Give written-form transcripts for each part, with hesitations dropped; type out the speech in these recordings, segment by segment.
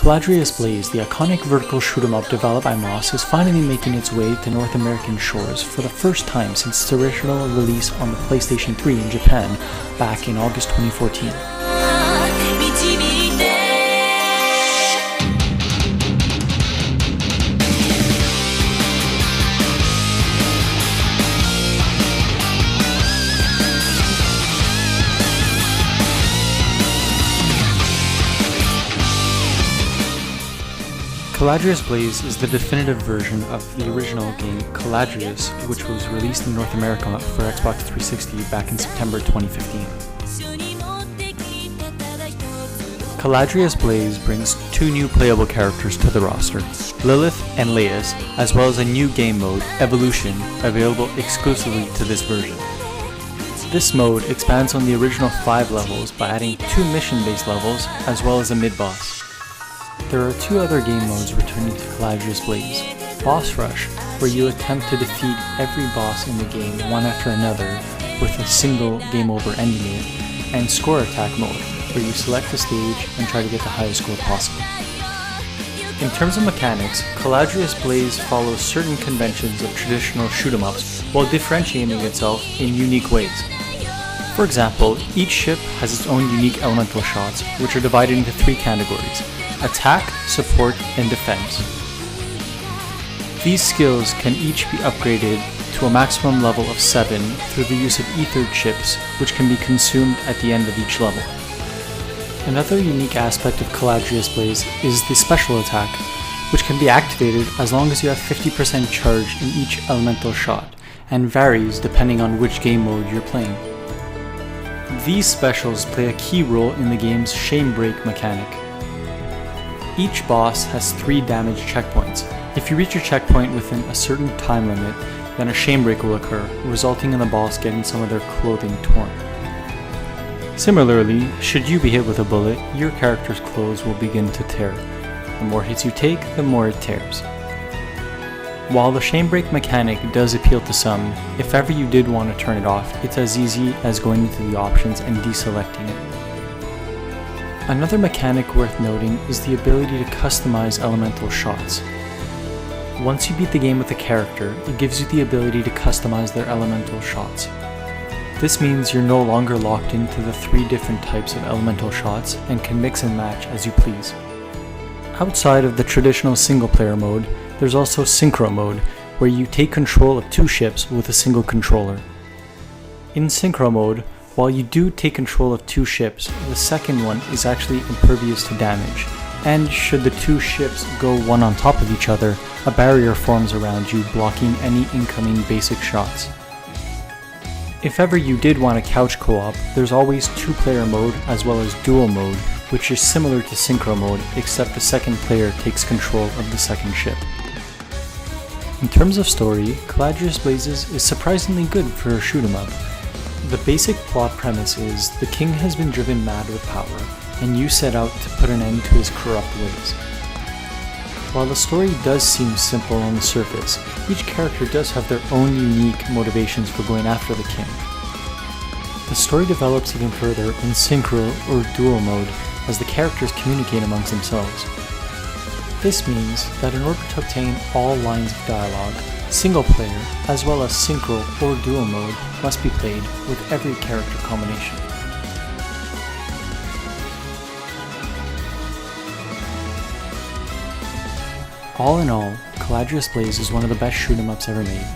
Caladrius Blaze, the iconic vertical shoot-'em-up developed by Moss, is finally making its way to North American shores for the first time since its original release on the PlayStation 3 in Japan back in August 2014. Caladrius Blaze is the definitive version of the original game Caladrius, which was released in North America for Xbox 360 back in September 2015. Caladrius Blaze brings two new playable characters to the roster, Lilith and Laius, as well as a new game mode, Evolution, available exclusively to this version. This mode expands on the original 5 levels by adding 2 mission-based levels as well as a mid-boss. There are 2 other game modes returning to Caladrius Blaze. Boss Rush, where you attempt to defeat every boss in the game one after another with a single game over ending it, and Score Attack mode, where you select a stage and try to get the highest score possible. In terms of mechanics, Caladrius Blaze follows certain conventions of traditional shoot-'em-ups while differentiating itself in unique ways. For example, each ship has its own unique elemental shots, which are divided into 3 categories: attack, support, and defense. These skills can each be upgraded to a maximum level of 7 through the use of ethered chips, which can be consumed at the end of each level. Another unique aspect of Caladrius Blaze is the special attack, which can be activated as long as you have 50% charge in each elemental shot, and varies depending on which game mode you're playing. These specials play a key role in the game's shame break mechanic. Each boss has 3 damage checkpoints. If you reach your checkpoint within a certain time limit, then a shame break will occur, resulting in the boss getting some of their clothing torn. Similarly, should you be hit with a bullet, your character's clothes will begin to tear. The more hits you take, the more it tears. While the shame break mechanic does appeal to some, if ever you did want to turn it off, it's as easy as going into the options and deselecting it. Another mechanic worth noting is the ability to customize elemental shots. Once you beat the game with a character, it gives you the ability to customize their elemental shots. This means you're no longer locked into the 3 different types of elemental shots and can mix and match as you please. Outside of the traditional single-player mode, there's also Synchro Mode, where you take control of 2 ships with a single controller. In Synchro Mode, while you do take control of 2 ships, the second one is actually impervious to damage, and should the 2 ships go one on top of each other, a barrier forms around you blocking any incoming basic shots. If ever you did want a couch co-op, there's always 2-player mode as well as dual mode, which is similar to Synchro Mode, except the second player takes control of the second ship. In terms of story, Caladrius Blaze is surprisingly good for a shoot-'em-up. The basic plot premise is the king has been driven mad with power, and you set out to put an end to his corrupt ways. While the story does seem simple on the surface, each character does have their own unique motivations for going after the king. The story develops even further in Synchro or Dual mode as the characters communicate amongst themselves. This means that in order to obtain all lines of dialogue, single player as well as Synchro or Dual mode must be played with every character combination. All in all, Caladrius Blaze is one of the best shoot-'em-ups ever made.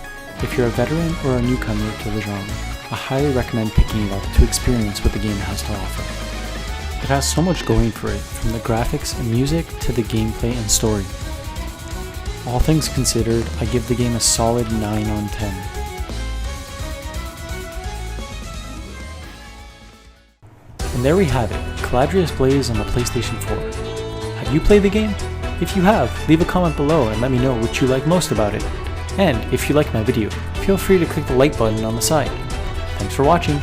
If you're a veteran or a newcomer to the genre, I highly recommend picking it up to experience what the game has to offer. It has so much going for it, from the graphics and music to the gameplay and story. All things considered, I give the game a solid 9 on 10. And there we have it, Caladrius Blaze on the PlayStation 4. Have you played the game? If you have, leave a comment below and let me know what you like most about it. And if you like my video, feel free to click the like button on the side. Thanks for watching.